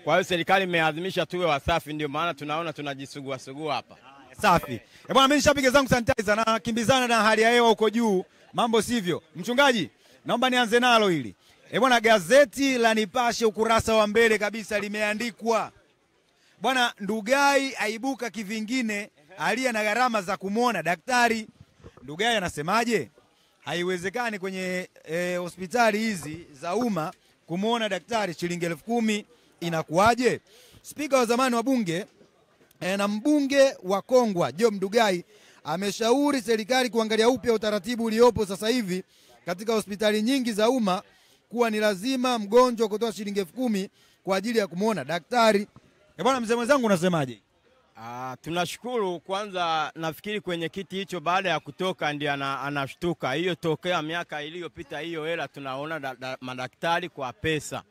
Kwa hiyo serikali imeadhimisha tuwe wasafi, ndio maana tunaona tunajisugua hapa. Safi. Bwana, mimi nishapiga zangu sanitizer na kimbizana na hali ya hewa huko juu. Mambo sivyo. Mchungaji, naomba nianze nalo hili. Bwana, gazeti la Nipashe ukurasa wa mbele kabisa limeandikwa, bwana, Ndugai aibuka kivingine aliye na gharama za kumuona daktari. Ndugai anasemaje? Haiwezekani kwenye hospitali hizi za umma kumuona daktari shilingi 10,000, inakuaje? Spika wa zamani wa bunge na mbunge wa Kongwa Job Ndugai ameshauri serikali kuangalia upya utaratibu uliopo sasa hivi katika hospitali nyingi za umma kuwa ni lazima mgonjwa kutoa shilingi 10,000 kwa ajili ya kumuona daktari. Bwana mzee mwenzangu, unasemaje? Tunashukuru kwanza. Nafikiri kwenye kiti hicho baada ya kutoka ndiye anashtuka. Hiyo tokea miaka iliyopita hiyo hela tunaona madaktari kwa pesa.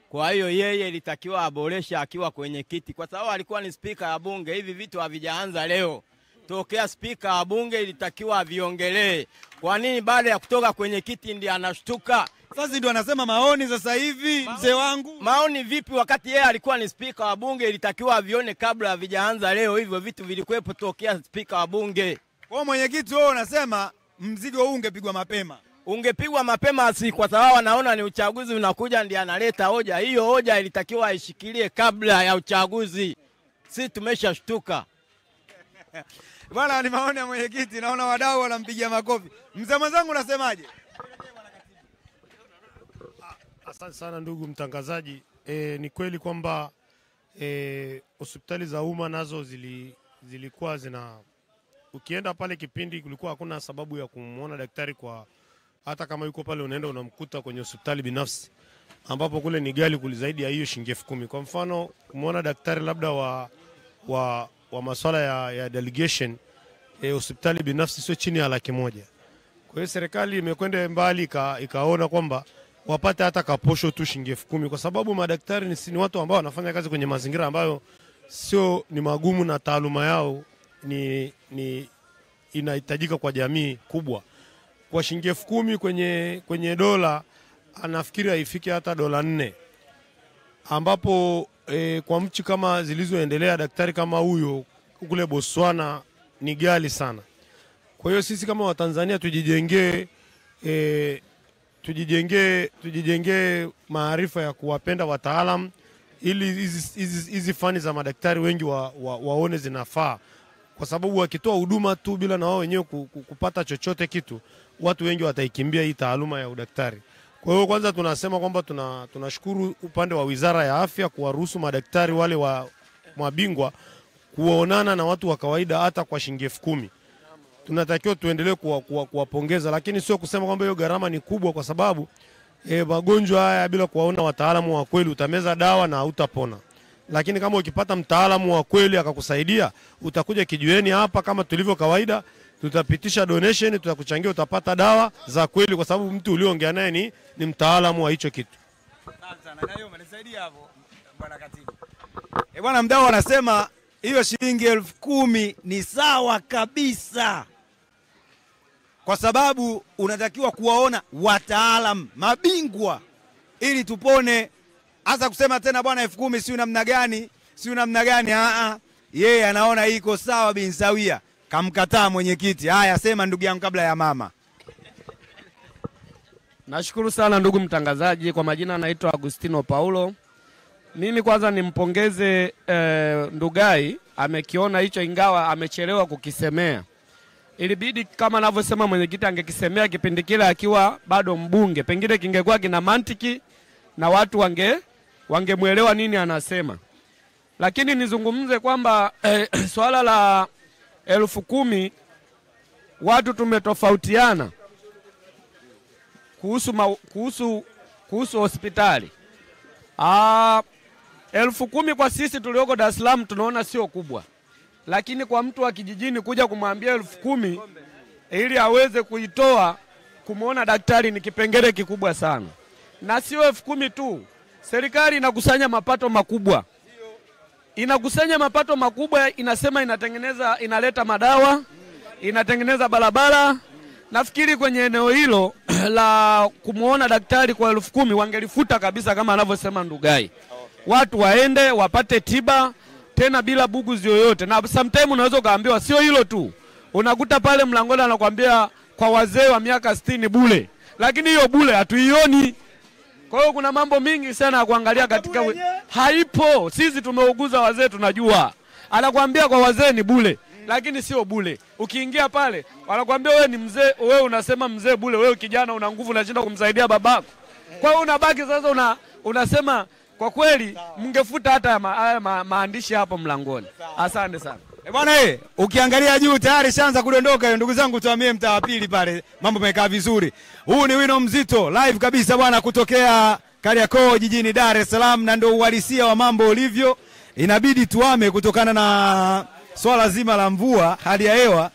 Kwa hiyo yeye ilitakiwa aboreshe akiwa kwenye kiti, kwa sababu alikuwa ni spika ya bunge. Hivi vitu havijaanza leo. Tokea spika ya bunge ilitakiwa aviongelee. Kwa nini baada ya kutoka kwenye kiti ndiye anashtuka? Sasa ndio anasema maoni sasa hivi, mzee wangu. Maoni vipi wakati yeye alikuwa ni spika wa bunge? Ilitakiwa avione kabla havijaanza leo. Hivyo vitu vilikuwepo tokea spika wa bunge. Kwa mwenyekiti wewe unasema mzigo huu ungepigwa mapema. Ungepigwa mapema, si kwa sababu anaona ni uchaguzi unakuja ndiye analeta hoja. Hiyo hoja ilitakiwa aishikilie kabla ya uchaguzi. Sisi tumeshashtuka. Bwana, ni maoni ya mwenyekiti, naona wadau wanampigia makofi. Mzee mwenzangu unasemaje? Asante sana ndugu mtangazaji. Ni kweli kwamba hospitali za umma nazo zilikuwa ukienda pale kipindi kulikuwa hakuna sababu ya kumuona daktari, kwa hata kama yuko pale unaenda unamkuta kwenye hospitali binafsi ambapo kule ni ghali zaidi ya hiyo shilingi 10,000. Kwa mfano kumuona daktari labda wa masuala ya delegation, hospitali binafsi sio chini ya 100,000. Kwa hiyo serikali imekwenda mbali ikaona kwamba wapate hata kaposho tu shilingi 10,000, kwa sababu madaktari ni watu ambao wanafanya kazi kwenye mazingira ambayo sio ni magumu, na taaluma yao ni inahitajika kwa jamii kubwa. Kwa shilingi 10,000 kwenye dola anafikiri haifiki hata dola 4, ambapo kwa mchi kama zilizoendelea daktari kama huyo kule Botswana ni ghali sana. Kwa hiyo sisi kama Watanzania tujijengee maarifa ya kuwapenda wataalamu, ili hizi fani za madaktari wengi waone zinafaa, kwa sababu wakitoa huduma tu bila na wao wenyewe kupata chochote kitu, watu wengi wataikimbia hii taaluma ya udaktari. Kwa hiyo kwanza tunasema kwamba tunashukuru upande wa Wizara ya Afya kuwaruhusu madaktari wale wa mabingwa kuonana na watu wa kawaida hata kwa shilingi 10,000. Tunatakiwa tuendelee kuwapongeza, lakini sio kusema kwamba hiyo gharama ni kubwa, kwa sababu magonjwa haya bila kuwaona wataalamu wa kweli utameza dawa na hutapona. Lakini kama ukipata mtaalamu wa kweli akakusaidia, utakuja kijiweni hapa kama tulivyo kawaida, tutapitisha donation, tutakuchangia, utapata dawa za kweli, kwa sababu mtu ulioongea naye ni mtaalamu wa hicho kitu. Asante sana. Na hiyo umenisaidia hapo bwana katibu. Bwana, mdau anasema hiyo shilingi 10,000 ni sawa kabisa, kwa sababu unatakiwa kuwaona wataalamu mabingwa ili tupone. Hasa kusema tena bwana 10,000 si namna gani, yeye anaona iko sawa bin sawia. Kamkataa mwenyekiti. Haya, sema ndugu yangu kabla ya mama. Nashukuru sana ndugu mtangazaji. Kwa majina naitwa Agustino Paulo. Mimi kwanza nimpongeze Ndugai, amekiona hicho ingawa amechelewa kukisemea. Ilibidi kama anavyosema mwenyekiti angekisemea kipindi kile akiwa bado mbunge, pengine kingekuwa kina mantiki na watu wangemuelewa nini anasema. Lakini nizungumze kwamba swala la 10,000 watu tumetofautiana kuhusu hospitali. 10,000 kwa sisi tulioko Dar es Salaam tunaona sio kubwa, lakini kwa mtu wa kijijini kuja kumwambia 10,000 ili aweze kuitoa kumuona daktari ni kipengele kikubwa sana. Na sio 10,000 tu, serikali inakusanya mapato makubwa. Inasema inaleta madawa, inatengeneza barabara. Nafikiri kwenye eneo hilo la kumuona daktari kwa 10,000 wangelifuta kabisa kama anavyosema Ndugai. watu waende wapate tiba tena bila buguzi yoyote. Na sometimes unaweza kaambiwa sio hilo tu. Unakuta pale mlangoni anakuambia kwa wazee wa miaka 60 bure. Lakini hiyo bure hatuioni. Kwa hiyo kuna mambo mingi sana ya kuangalia katika haipo. Sisi tumeuguza wazee tunajua. Anakuambia kwa wazee ni bure, lakini sio bure. Ukiingia pale, wanakuambia wewe ni mzee, wewe unasema mzee bure, wewe kijana una nguvu unashinda kumsaidia babako. Kwa hiyo unabaki sasa unasema kwa kweli mngefuta hata maandishi hapo mlangoni. Asante sana. Bwana ukiangalia juu tayari shaanza kudondoka hiyo. Ndugu zangu tuhamie mtaa wa pili pale. Mambo yamekaa vizuri. Huu ni Wino Mzito live kabisa bwana kutokea Kariakoo jijini Dar es Salaam, na ndio uhalisia wa mambo ulivyo. Inabidi tuame kutokana na swala zima la mvua, hali ya hewa,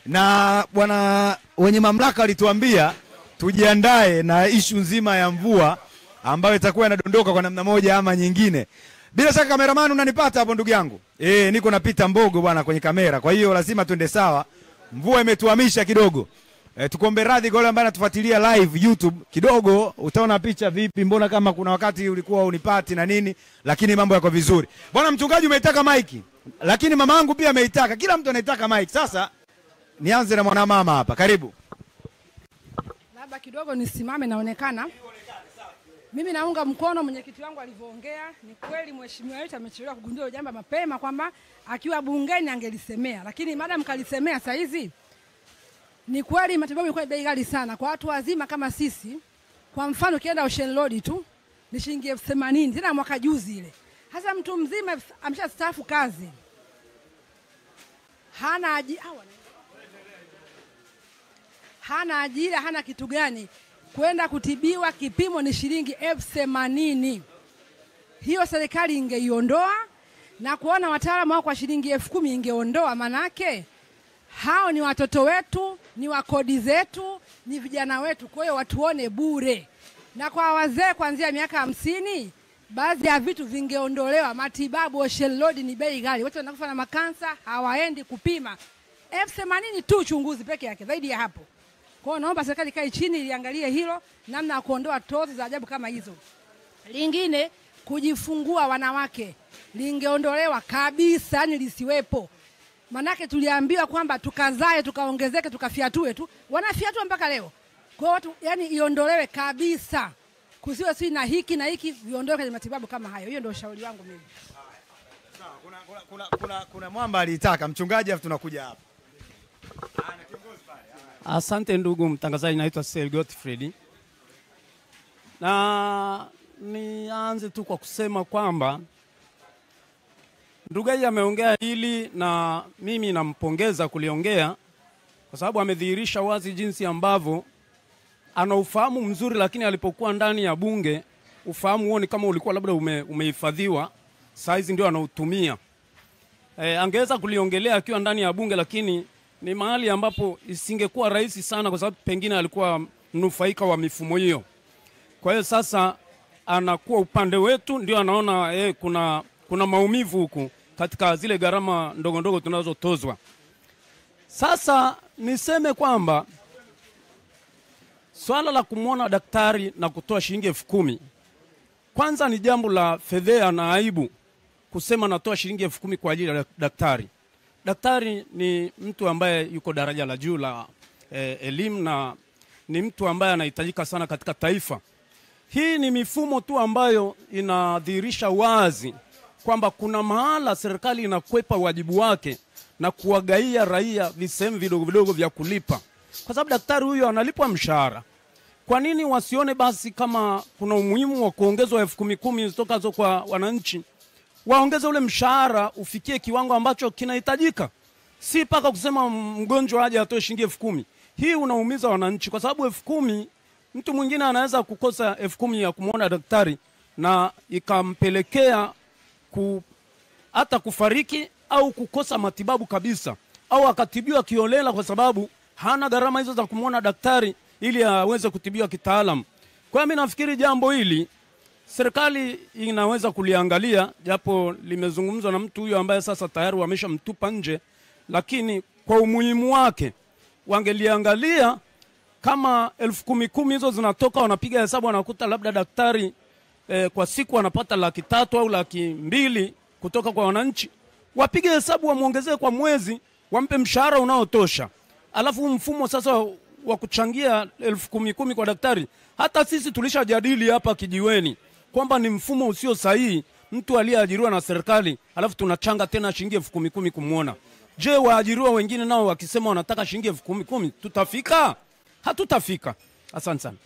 na bwana wenye mamlaka walituambia tujiandae na ishu nzima ya mvua ambayo itakuwa inadondoka kwa namna moja ama nyingine. Bila shaka kameraman unanipata hapo ndugu yangu? Niko napita Mbogo bwana kwenye kamera. Kwa hiyo lazima tuende sawa. Mvua imetuhamisha kidogo. Tukombe radhi kwa wale ambao wanatufuatilia live YouTube. Kidogo utaona picha vipi, mbona kama kuna wakati ulikuwa unipati na nini, lakini mambo yako vizuri. Bwana mchungaji umeitaka maiki. Lakini mama yangu pia ameitaka. Kila mtu anaitaka maiki. Sasa nianze na mwana mama hapa. Karibu. Labda kidogo nisimame naonekana. Mimi naunga mkono mwenyekiti wangu alivyoongea. Ni kweli mheshimiwa wetu amechelewa kugundua jambo mapema kwamba akiwa bungeni angelisemea. Lakini madam kalisemea saa hizi. Ni kweli matibabu ilikuwa bei ghali sana kwa watu wazima kama sisi. Kwa mfano kienda Ocean Road tu ni shilingi 80,000 tena mwaka juzi ile. Hasa mtu mzima ameshastaafu kazi. Hana ajira, hana kitu gani. Kwenda kutibiwa kipimo ni shilingi 80,000. Hiyo serikali ingeiondoa na kuona wataalamu wao kwa shilingi 10,000 ingeondoa, manake hao ni watoto wetu, ni wakodi zetu, ni vijana wetu, kwa hiyo watuone bure. Na kwa wazee kuanzia miaka 50, baadhi ya vitu vingeondolewa. Matibabu Ocean Road ni bei ghali. Watu wanakufa na makansa hawaendi kupima. 80,000 tu uchunguzi peke yake, zaidi ya hapo. Kwa hiyo naomba serikali kae chini iliangalie hilo, namna ya kuondoa tozo za ajabu kama hizo. Lingine, kujifungua wanawake lingeondolewa kabisa, yani lisiwepo. Manake tuliambiwa kwamba tukazae, tukaongezeke, tukafiatue tu. Wanafiatua mpaka leo. Kwa watu yani iondolewe kabisa. Kusiwe si na hiki na hiki, viondoke kwenye matibabu kama hayo. Hiyo ndio ushauri wangu mimi. Sawa, kuna mwamba alitaka mchungaji afu tunakuja hapa. Asante ndugu mtangazaji, naitwa Sir Godfrey. Na nianze tu kwa kusema kwamba Ndugai ameongea hili na mimi nampongeza kuliongea kwa sababu amedhihirisha wazi jinsi ambavyo ana ufahamu mzuri, lakini alipokuwa ndani ya bunge ufahamu huo ni kama ulikuwa labda umehifadhiwa, saizi ndio anautumia. Angeweza kuliongelea akiwa ndani ya bunge, lakini ni mahali ambapo isingekuwa rahisi sana kwa sababu pengine alikuwa mnufaika wa mifumo hiyo. Kwa hiyo sasa anakuwa upande wetu, ndio anaona kuna maumivu huku katika zile gharama ndogo ndogo tunazotozwa. Sasa niseme kwamba swala la kumwona daktari na kutoa shilingi 10,000 kwanza ni jambo la fedhea na aibu kusema natoa shilingi 10,000 kwa ajili ya daktari. Daktari ni mtu ambaye yuko daraja la juu la elimu na ni mtu ambaye anahitajika sana katika taifa. Hii ni mifumo tu ambayo inadhihirisha wazi kwamba kuna mahala serikali inakwepa wajibu wake na kuwagaia raia visehemu vidogo vidogo vya kulipa. Kwa sababu daktari huyo analipwa mshahara. Kwa nini wasione basi kama kuna umuhimu wa kuongezwa 10,000 zitokazo kwa wananchi? Waongeze ule mshahara ufikie kiwango ambacho kinahitajika. Si paka kusema mgonjwa aje atoe shilingi 10,000. Hii unaumiza wananchi kwa sababu 10,000 mtu mwingine anaweza kukosa 10,000 ya kumuona daktari na ikampelekea hata kufariki au kukosa matibabu kabisa, au akatibiwa kiolela kwa sababu hana gharama hizo za kumuona daktari ili aweze kutibiwa kitaalamu. Kwa hiyo mimi nafikiri jambo hili serikali inaweza kuliangalia, japo limezungumzwa na mtu huyo ambaye sasa tayari wameshamtupa nje, lakini kwa umuhimu wake wangeliangalia. Kama 10,000 hizo zinatoka, wanapiga hesabu wanakuta labda daktari kwa siku wanapata 300,000 au 200,000 kutoka kwa wananchi, wapige hesabu wamuongezee kwa mwezi, wampe mshahara unaotosha. Alafu mfumo sasa wa kuchangia 10,000 kwa daktari, hata sisi tulishajadili hapa kijiweni kwamba ni mfumo usio sahihi. Mtu aliyeajiriwa na serikali alafu tunachanga tena shilingi 10,000 kumuona. Je, waajiriwa wengine nao wakisema wanataka shilingi 10,000 tutafika? Hatutafika. Asante sana.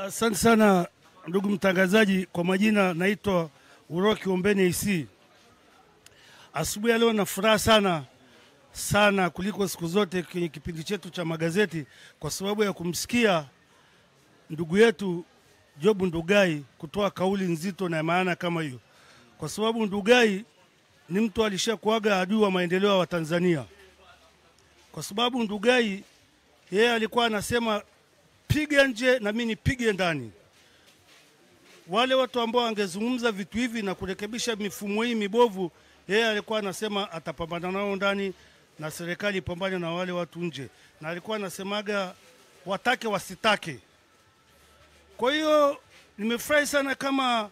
Asante sana ndugu mtangazaji. Kwa majina naitwa Uroki Ombeni AC. Asubuhi leo na furaha sana kuliko siku zote kwenye kipindi chetu cha magazeti, kwa sababu ya kumsikia ndugu yetu Job Ndugai kutoa kauli nzito na maana kama hiyo, kwa sababu Ndugai ni mtu alishakuaga adui wa maendeleo wa Tanzania, kwa sababu Ndugai yeye alikuwa anasema piga nje na mimi nipige ndani. Wale watu ambao angezungumza vitu hivi na kurekebisha mifumo hii mibovu, yeye alikuwa anasema atapambana nao ndani na serikali ipambane na wale watu nje, na alikuwa anasemaga watake wasitake. Kwa hiyo nimefurahi sana kama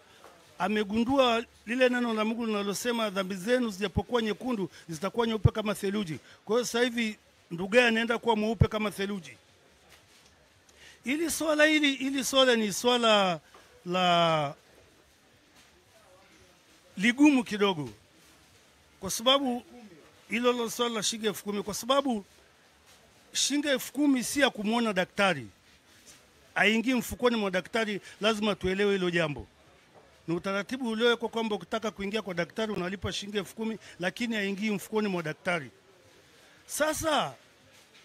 amegundua lile neno la Mungu linalosema dhambi zenu zijapokuwa nyekundu zitakuwa nyeupe kama theluji. Kwa hiyo sasa hivi Ndugai anaenda kuwa mweupe kama theluji. Ili swala ni swala la ligumu kidogo, kwa sababu hilo swala la shilingi 10,000, kwa sababu shilingi 10,000 si ya kumuona daktari, aingie mfukoni mwa daktari. Lazima tuelewe hilo jambo. Ni utaratibu uliowekwa kwamba ukitaka kuingia kwa daktari unalipa shilingi 10,000, lakini haingii mfukoni mwa daktari. Sasa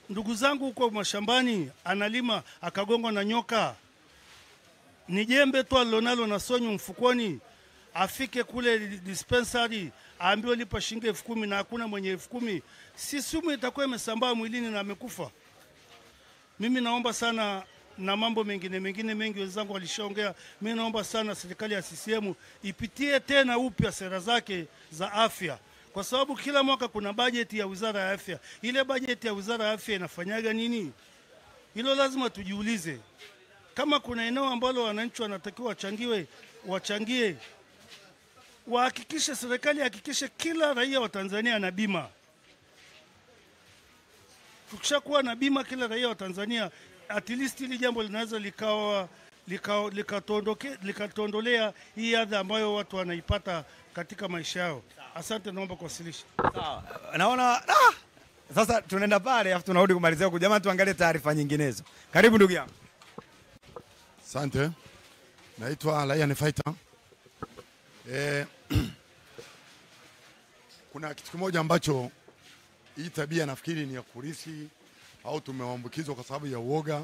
ndugu zangu huko mashambani, analima akagongwa na nyoka, ni jembe tu alilonalo na sonyo mfukoni, afike kule dispensary aambiwe lipa shilingi 10,000 na hakuna mwenye 10,000, si sumu itakuwa imesambaa mwilini na amekufa. Mimi naomba sana, na mambo mengine mengi wenzangu walishaongea, mimi naomba sana serikali ya CCM ipitie tena upya sera zake za afya, kwa sababu kila mwaka kuna bajeti ya Wizara ya Afya. Ile bajeti ya Wizara ya Afya inafanyaga nini? Hilo lazima tujiulize. Kama kuna eneo ambalo wananchi wanatakiwa wachangie, wahakikishe, serikali hakikishe kila raia wa Tanzania ana bima. Tukishakuwa na bima kila raia wa Tanzania, at least hili jambo linaweza likatondolea hii adha ambayo watu wanaipata katika maisha yao. Asante, naomba kuwasilisha. Sawa. Naona sasa tunaenda pale afu tunarudi kumalizia huko. Jamani, tuangalie taarifa nyinginezo. Karibu ndugu yangu. Asante. Naitwa Lion Fighter. Kuna kitu kimoja ambacho hii tabia nafikiri ni ya kurithi au tumeambukizwa kwa sababu ya uoga.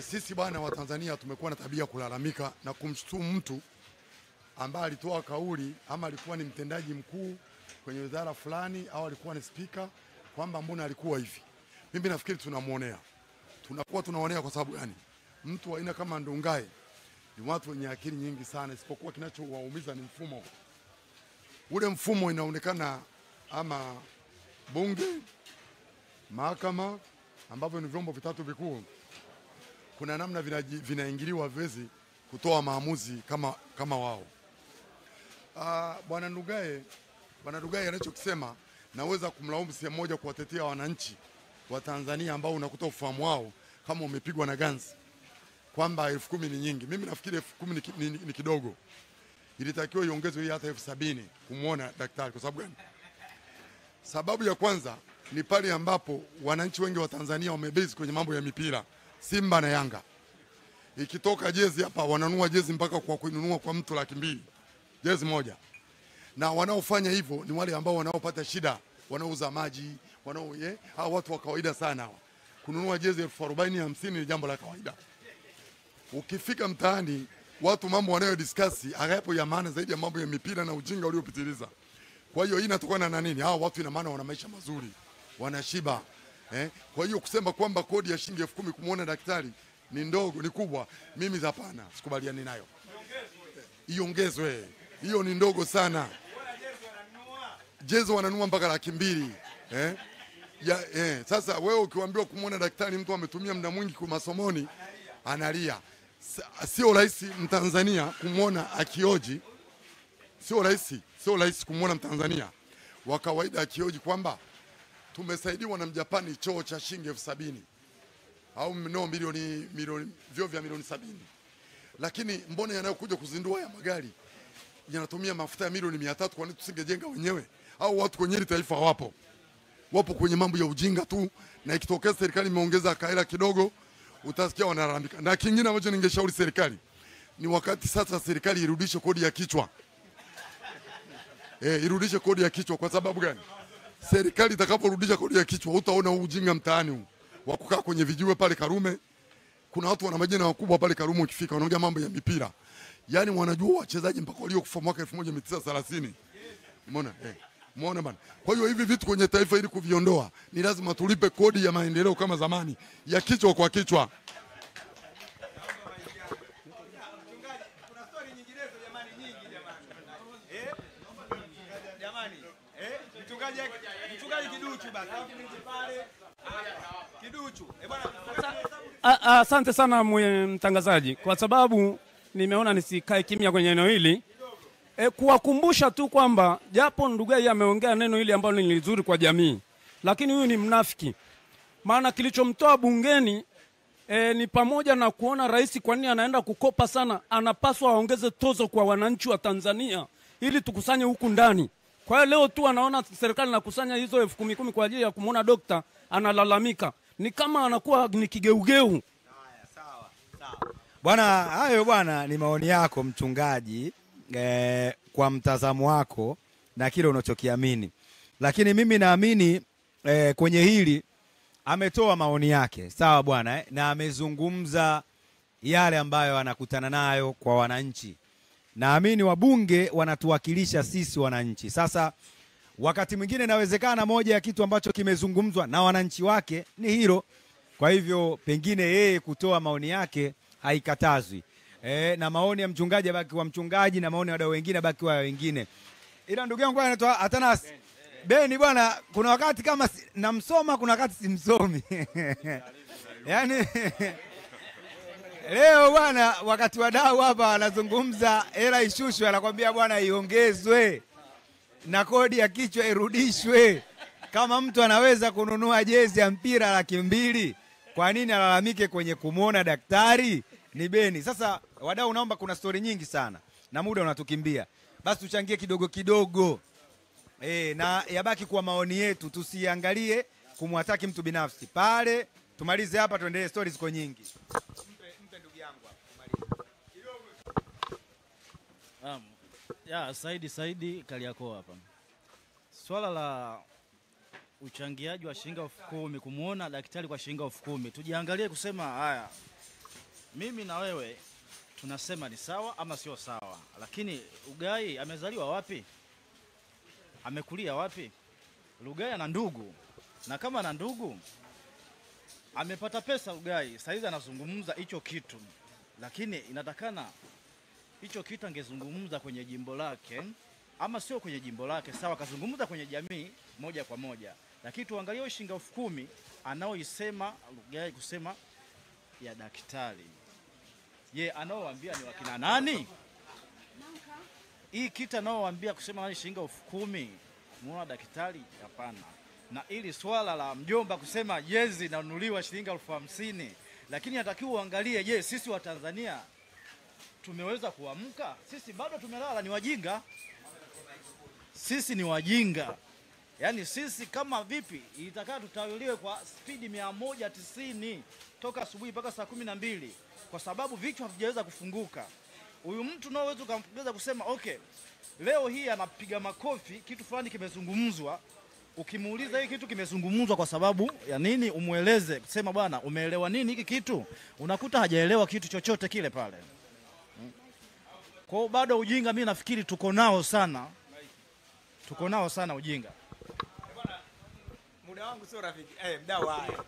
Sisi bwana wa Tanzania tumekuwa na tabia kulalamika na kumshutumu mtu ambaye alitoa kauli ama alikuwa ni mtendaji mkuu kwenye wizara fulani au alikuwa ni spika, kwamba mbona alikuwa hivi. Mimi nafikiri tunamuonea. Tunaonea kwa sababu gani? Mtu aina kama Ndugai ni watu wenye akili nyingi sana, isipokuwa kinachowaumiza ni mfumo. Ule mfumo inaonekana ama bunge, mahakama ambavyo ni vyombo vitatu vikuu, kuna namna vinaingiliwa viwezi kutoa maamuzi kama wao. Bwana Ndugai anachokisema naweza kumlaumu sehemu moja kuwatetea wananchi wa Tanzania ambao unakuta ufahamu wao kama umepigwa na ganzi kwamba 10,000 ni nyingi. Mimi nafikiri 10,000 ni kidogo. Ilitakiwa iongezwe hii hata 70,000 kumuona daktari. Kwa sababu gani? Sababu ya kwanza ni pale ambapo wananchi wengi wa Tanzania wamebase kwenye mambo ya mipira, Simba na Yanga. Ikitoka jezi hapa wananunua jezi mpaka kwa kuinunua kwa mtu 200,000 jezi moja. Na wanaofanya hivyo ni wale ambao wanaopata shida, wanaouza maji, hao watu wa kawaida sana hawa. Kununua jezi 40,000 50 ni jambo la kawaida. Ukifika mtaani watu mambo wanayodiscuss hayapo ya maana zaidi ya mambo ya mipira na ujinga uliopitiliza. Kwa hiyo hii inatokana na nini? Hao watu ina maana wana maisha mazuri, wanashiba. Kwa hiyo kusema kwamba kodi ya shilingi 10,000 kumuona daktari ni ndogo, ni kubwa, mimi hapana, sikubaliani nayo. Iongezwe. Hiyo ni ndogo sana. Jezi wananunua mpaka 200,000. Sasa wewe ukiwaambiwa kumuona daktari mtu ametumia muda mwingi kwa masomoni, analia. Sio rahisi Mtanzania kumwona akioji, sio rahisi kumwona Mtanzania wa kawaida akioji kwamba tumesaidiwa na Mjapani choo cha shilingi 70,000 au milioni vyo vya milioni 70. Lakini mbona yanayokuja kuzindua ya magari yanatumia mafuta ya milioni 300? Kwa nini tusingejenga wenyewe? Au watu kwenye hili taifa wapo kwenye mambo ya ujinga tu, na ikitokea serikali imeongeza kaela kidogo utasikia wanalalamika. Na kingine ambacho ningeshauri serikali ni wakati sasa serikali irudishe kodi ya kichwa. Irudishe kodi ya kichwa. Kwa sababu gani? Serikali itakaporudisha kodi ya kichwa utaona ujinga mtaani huu wa kukaa kwenye vijiwe pale Karume. Kuna watu wana majina makubwa pale Karume, ukifika wanaongea mambo ya mipira. Yaani wanajua wachezaji mpaka waliokufa mwaka 1930. Umeona bana? Kwa hiyo hivi vitu kwenye taifa ili kuviondoa ni lazima tulipe kodi ya maendeleo kama zamani ya kichwa kwa kichwa. Mchungaji Kiduchu basi. Kiduchu. Asante sana mtangazaji, kwa sababu nimeona nisikae kimya kwenye eneo hili. Kuwakumbusha tu kwamba japo Ndugai ameongea neno hili ambalo ni nzuri kwa jamii, lakini huyu ni mnafiki. Maana kilichomtoa bungeni ni pamoja na kuona rais kwa nini anaenda kukopa sana, anapaswa aongeze tozo kwa wananchi wa Tanzania ili tukusanye huku ndani. Kwa hiyo leo tu anaona serikali inakusanya hizo 10,000 kwa ajili ya kumuona dokta, analalamika. Ni kama anakuwa ni kigeugeu. Sawa. Bwana, hayo bwana ni maoni yako mchungaji, kwa mtazamo wako na kile unachokiamini. Lakini mimi naamini kwenye hili ametoa maoni yake. Sawa bwana, na amezungumza yale ambayo anakutana nayo kwa wananchi. Naamini wabunge wanatuwakilisha sisi wananchi. Sasa wakati mwingine inawezekana moja ya kitu ambacho kimezungumzwa na wananchi wake ni hilo. Kwa hivyo pengine yeye kutoa maoni yake haikatazwi. Na maoni ya mchungaji baki kwa mchungaji, na maoni ya wadau wengine baki kwa wengine. Ila ndugu yangu anaitwa Atanas Beni bwana, kuna wakati kama namsoma, kuna wakati simsomi. Yaani leo bwana, wakati wadau hapa wanazungumza hela ishushwe, anakuambia bwana iongezwe na kodi ya kichwa irudishwe. Kama mtu anaweza kununua jezi ya mpira 200,000, kwa nini alalamike kwenye kumuona daktari? Ni Beni. Sasa wadau, naomba, kuna story nyingi sana na muda unatukimbia, basi tuchangie kidogo kidogo, na yabaki kwa maoni yetu, tusiangalie kumwataki mtu binafsi pale. Tumalize hapa, tuendelee, stories ziko nyingi. Mpe ndugu yangu hapa tumalize. Saidi Kariakoo hapa. Swala la uchangiaji wa shilingi 10,000, kumuona daktari kwa shilingi 10,000, tujiangalie kusema haya, mimi na wewe tunasema ni sawa ama sio sawa. Lakini Rugai amezaliwa wapi? Amekulia wapi? Rugai ana ndugu, na kama ana ndugu amepata pesa Rugai, saizi anazungumza hicho kitu. Lakini inatakana hicho kitu angezungumza kwenye jimbo lake, ama sio kwenye jimbo lake, sawa, kazungumza kwenye jamii moja kwa moja. Lakini tuangalie shilingi 10,000 anaoisema Rugai kusema ya daktari. Anaowaambia ni wakina nani? Hii kitu anaowaambia kusema ni shilingi 10,000 muona daktari, hapana. Na ili swala la mjomba kusema jezi inanunuliwa shilingi 50,000, lakini natakiwa uangalie, sisi wa Tanzania tumeweza kuamka? Sisi bado tumelala, ni wajinga. Sisi ni wajinga. Yaani sisi kama vipi itakaa tutawiliwe kwa spidi 190 toka asubuhi mpaka saa 12, kwa sababu vichwa havijaweza kufunguka. Huyu mtu nao uwezo kumpongeza kusema okay, leo hii anapiga makofi, kitu fulani kimezungumzwa. Ukimuuliza hiki kitu kimezungumzwa kwa sababu ya nini, umueleze kusema bwana umeelewa nini hiki kitu, unakuta hajaelewa kitu chochote kile pale. Kwa hiyo bado ujinga mimi nafikiri tuko nao sana ujinga. Bwana, muda wangu sio rafiki. Mdau haya.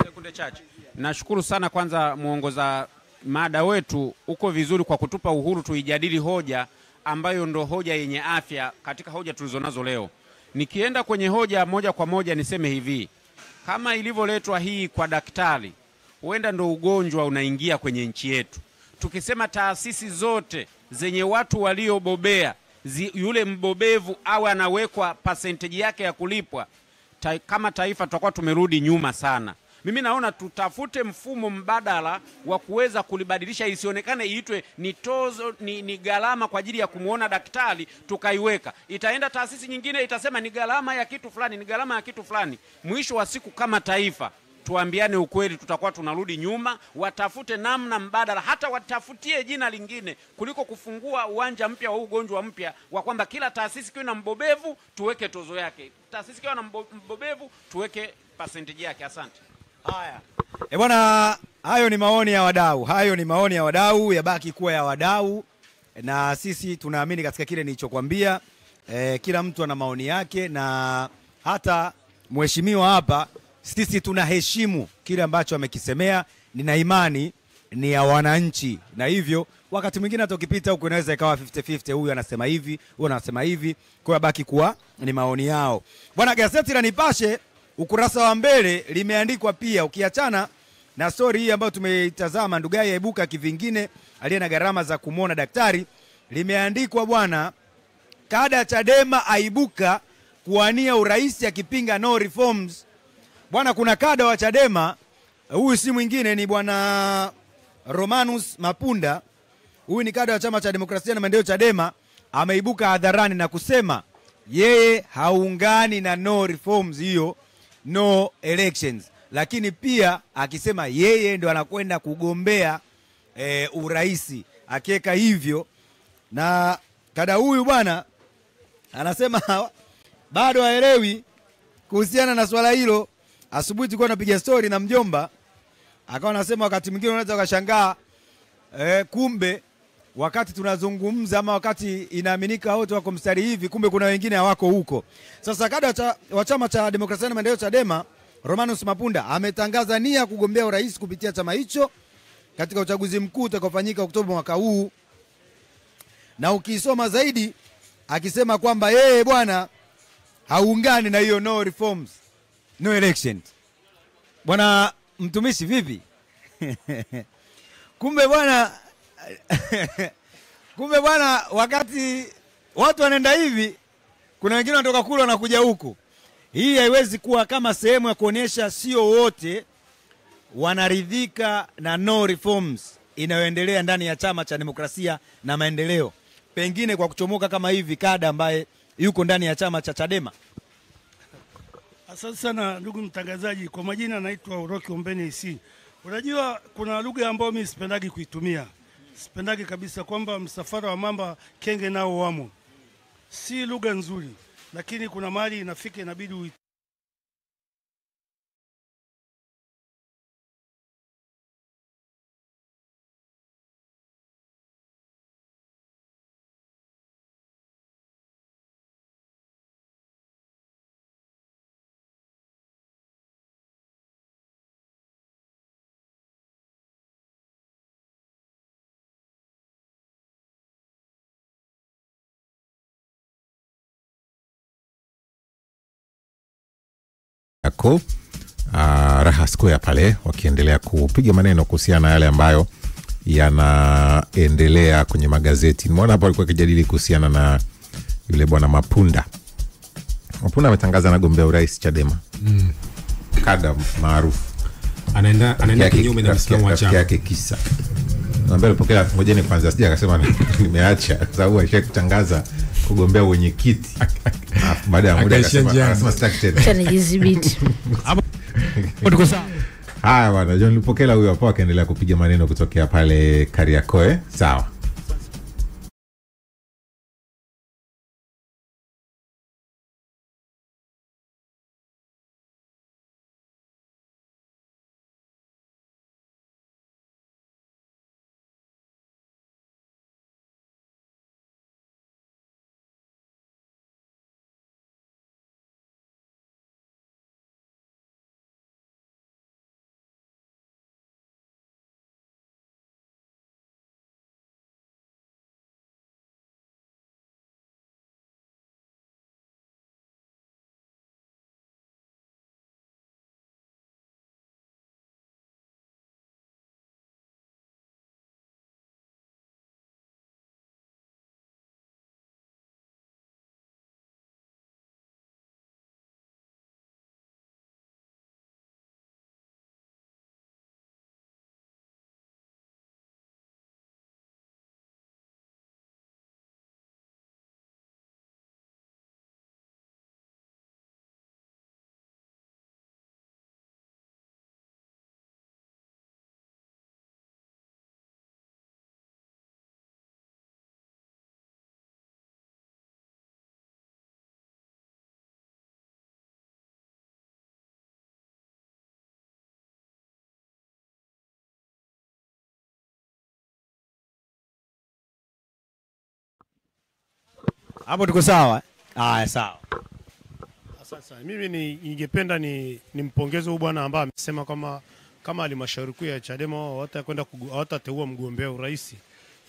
Sekunde chache. Nashukuru sana kwanza muongoza mada wetu, uko vizuri kwa kutupa uhuru tuijadili hoja ambayo ndo hoja yenye afya katika hoja tulizonazo leo. Nikienda kwenye hoja moja kwa moja niseme hivi, kama ilivyoletwa hii kwa daktari, huenda ndo ugonjwa unaingia kwenye nchi yetu. Tukisema taasisi zote zenye watu waliobobea, yule mbobevu awe anawekwa percentage yake ya kulipwa, kama taifa tutakuwa tumerudi nyuma sana. Mimi naona tutafute mfumo mbadala wa kuweza kulibadilisha, isionekane iitwe ni tozo, ni gharama kwa ajili ya kumuona daktari tukaiweka. Itaenda taasisi nyingine itasema ni gharama ya kitu fulani, ni gharama ya kitu fulani. Mwisho wa siku kama taifa tuambiane ukweli, tutakuwa tunarudi nyuma. Watafute namna mbadala, hata watafutie jina lingine kuliko kufungua uwanja mpya wa ugonjwa mpya wa kwamba kila taasisi kiwe na mbobevu tuweke tozo yake, taasisi kiwe na mbobevu tuweke percentage yake. Asante. Haya. Bwana, hayo ni maoni ya wadau. Hayo ni maoni ya wadau, yabaki kuwa ya wadau. Na sisi tunaamini katika kile nilichokuambia. Kila mtu ana maoni yake, na hata mheshimiwa hapa sisi tunaheshimu kile ambacho amekisemea. Nina imani ni ya wananchi, na hivyo wakati mwingine hata ukipita huko inaweza ikawa 50-50, huyu anasema hivi, huyu anasema hivi, kwa hiyo baki kuwa ni maoni yao. Bwana, gazeti la Nipashe ukurasa wa mbele limeandikwa pia, ukiachana na story hii ambayo tumeitazama, Ndugai aibuka kivingine aliye na gharama za kumuona daktari, limeandikwa bwana, kada Chadema aibuka kuwania urais akipinga no reforms. Bwana, kuna kada wa Chadema, huyu si mwingine ni bwana Romanus Mapunda. Huyu ni kada wa chama cha demokrasia na maendeleo Chadema, ameibuka hadharani na kusema yeye haungani na no reforms, hiyo no elections, lakini pia akisema yeye ndo anakwenda kugombea uraisi, akiweka hivyo. Na kada huyu bwana anasema bado haelewi kuhusiana na swala hilo. Asubuhi tulikuwa tunapiga story na mjomba, akawa anasema wakati mwingine unaweza ukashangaa kumbe wakati tunazungumza ama wakati inaaminika wote wako mstari hivi, kumbe kuna wengine hawako huko. Sasa kada wa chama cha demokrasia na maendeleo Chadema, Romanus Mapunda, ametangaza nia kugombea urais kupitia chama hicho katika uchaguzi mkuu utakaofanyika Oktoba mwaka huu. Na ukisoma zaidi akisema kwamba yeye bwana haungani na hiyo no reforms, no elections. Bwana mtumishi vipi? Kumbe bwana wakati watu wanaenda hivi, kuna wengine wanatoka kule wanakuja huku. Hii haiwezi kuwa kama sehemu ya kuonyesha sio wote wanaridhika na no reforms inayoendelea ndani ya chama cha demokrasia na maendeleo, pengine kwa kuchomoka kama hivi kada ambaye yuko ndani ya chama cha Chadema. Asante sana ndugu mtangazaji. Kwa majina naitwa Uroki Ombeni IC. Unajua kuna lugha ambayo mimi sipendagi kuitumia. Sipendagi kabisa kwamba msafara wa mamba kenge nao wamo. Si lugha nzuri, lakini kuna mahali inafika inabidi yako Raha Square pale wakiendelea kupiga maneno kuhusiana na yale ambayo yanaendelea kwenye magazeti. Nimeona hapo alikuwa akijadili kuhusiana na yule bwana Mapunda. Mapunda ametangaza anagombea urais Chadema. Kada maarufu. Anaenda kinyume na msimamo wa chama yake kisa. Naomba nipokea, ngojeni kwanza sija akasema nimeacha sababu alishatangaza kugombea wenyekiti. Baada ya muda akasema sitaki tena. Acha nijidhibiti. Tuko sawa. Haya bwana, John Lupokela huyo hapo akaendelea kupiga maneno kutokea pale Kariakoo. Sawa. Hapo tuko sawa. Haya sawa. Sasa mimi ningependa nimpongeze huyu bwana ambaye amesema kama halmashauri kuu ya Chadema hawatateua mgombea urais.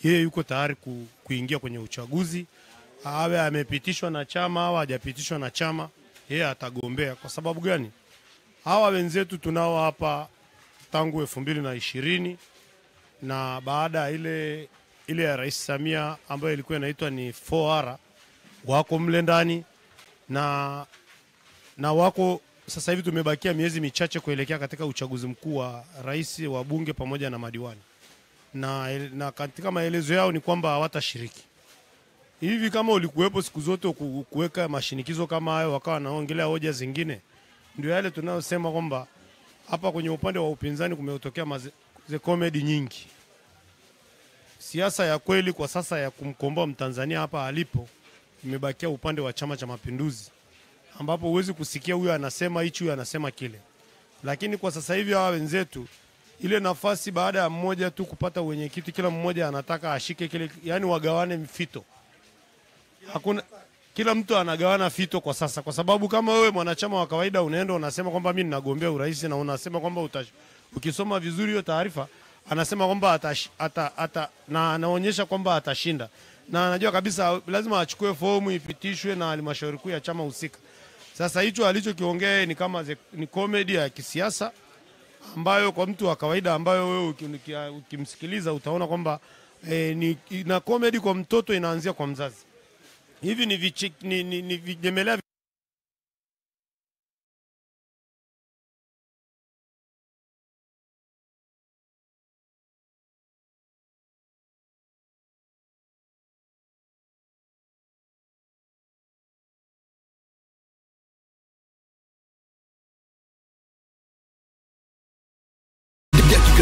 Yeye yuko tayari kuingia kwenye uchaguzi. Awe amepitishwa na chama au hajapitishwa na chama, yeye atagombea. Kwa sababu gani? Hawa wenzetu tunao hapa tangu 2020 na baada ile ya Rais Samia ambayo ilikuwa inaitwa ni 4R wako mle ndani na wako sasa hivi tumebakia miezi michache kuelekea katika uchaguzi mkuu wa rais, wa bunge pamoja na madiwani. Na katika maelezo yao ni kwamba hawatashiriki. Hivi kama ulikuwepo siku zote kuweka mashinikizo kama hayo wakawa wanaongelea hoja zingine, ndio yale tunayosema kwamba hapa kwenye upande wa upinzani kumetokea comedy nyingi. Siasa ya kweli kwa sasa ya kumkomboa Mtanzania hapa alipo imebakia upande wa Chama cha Mapinduzi, ambapo huwezi kusikia huyu anasema hichi, huyu anasema kile. Lakini kwa sasa hivi hawa wenzetu, ile nafasi baada ya mmoja tu kupata wenyekiti, kila mmoja anataka ashike kile, yani wagawane mfito. Hakuna, kila mtu anagawana fito kwa sasa, kwa sababu kama wewe mwanachama wa kawaida unaenda unasema kwamba mimi ninagombea urais na unasema kwamba ukisoma vizuri hiyo taarifa anasema kwamba na anaonyesha kwamba atashinda, na anajua kabisa lazima achukue fomu ipitishwe na halmashauri kuu ya chama husika. Sasa hicho alichokiongea ni kama ni comedy ya kisiasa ambayo kwa mtu wa kawaida ambayo wewe ukimsikiliza utaona kwamba na comedy kwa mtoto inaanzia kwa mzazi. Hivi ni vijemelea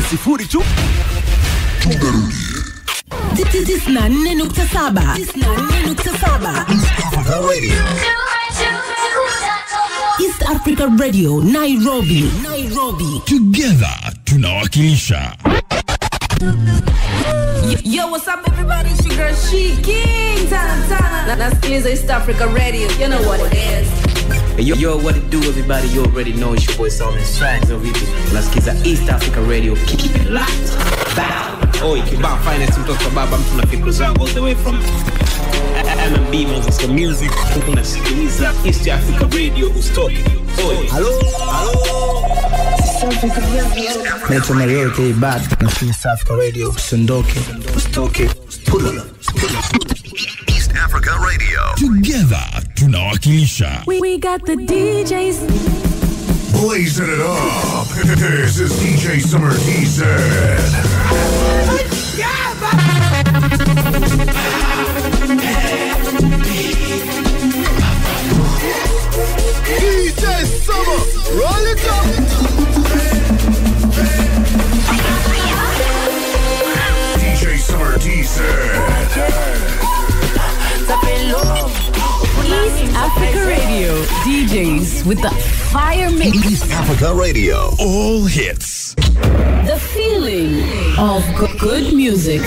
sifuri tu. 94.7 East Africa Radio, Nairobi. Together tunawakilisha. Yo, what's up everybody? It's your girl She King Tana. Nasikiliza East Africa Radio. You know what it is. Yo, what it do everybody? You already know it's your boy Solomon Strags over here. Nasikiliza East Africa Radio. Keep it locked. Oi, kibao finance mtoto baba mtu na fikra zangu all the way from M&B Moses Music. Tunasikiliza East Africa Radio ustoke. Oi, hello. East Africa Radio. Naitwa Mario K. Bad. Nasikiliza Africa Radio ustoke. Pull up. East Africa Radio. Together tunawakilisha. We got the DJs blazing it up. This is DJ Summer TZ. DJ Summer, roll it up. DJ Summer TZ. East Africa Radio DJs with the fire mix. East Africa Radio, all hits. The feeling of good music.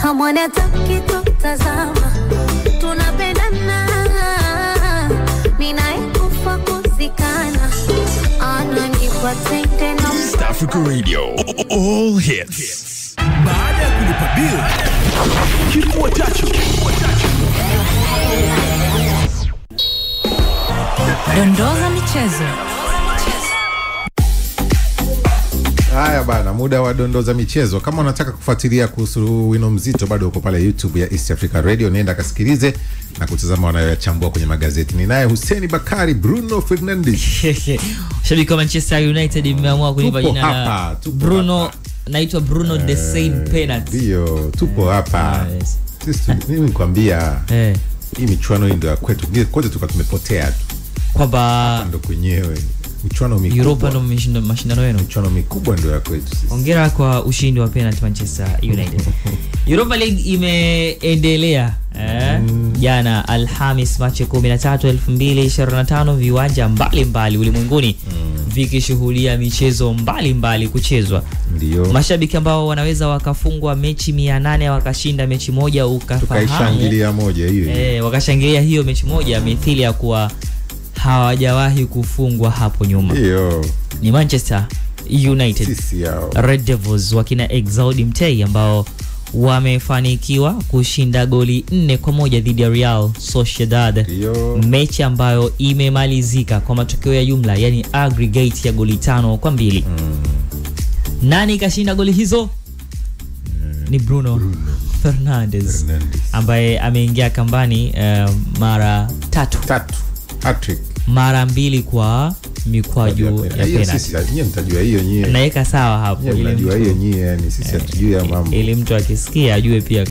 Hamwana tukitazama tunapendana, mina ikufa kuzikana, ananipa tende na East Africa Radio, all hits. Baada ya kulipa bill, kifua chacho. Dondoza michezo. Haya bana, muda wa dondoza michezo. Kama unataka kufuatilia kuhusu wino mzito, bado uko pale YouTube ya East Africa Radio, nenda kasikilize na kutazama wanayochambua kwenye magazeti. Ni naye Hussein Bakari Bruno Fernandes. Shabiki wa Manchester United imeamua kunipa jina la Bruno. Naitwa Bruno the Saint Penalty. Ndio, tupo hapa. Sisi mimi nikwambia hii michuano hii ndio kwetu. Kote tukawa tumepotea tu. Kwamba ndo kwenyewe michuano mikubwa. Europa ndo mashindano yenu. Michuano mikubwa ndio ya kwetu sisi. Hongera kwa ushindi wa penalty Manchester United. Europa League imeendelea Jana Alhamis Machi 13, 2025 viwanja mbalimbali ulimwenguni vikishuhudia michezo mbalimbali kuchezwa. Ndio. Mashabiki ambao wanaweza wakafungwa mechi 800 wakashinda mechi moja ukafahamu. Tukaishangilia moja hiyo. Wakashangilia hiyo mechi moja mithili ya kuwa hawajawahi kufungwa hapo nyuma. Ndio. Ni Manchester United. Red Devils wakina Exaudi Mtei ambao wamefanikiwa kushinda goli 4-1 dhidi ya Real Sociedad. Mechi ambayo imemalizika kwa matokeo ya jumla, yani aggregate ya goli 5-2. Nani kashinda goli hizo? Ni Bruno Fernandes ambaye ameingia kambani mara 3. Hat-trick. Mara 2 kwa mikwaju ya penalty. Sisi nyie mtajua hiyo nyie. Naweka sawa hapo ile mtu. Hiyo nyie, yani sisi hatujui ya mambo. Ili mtu akisikia ajue pia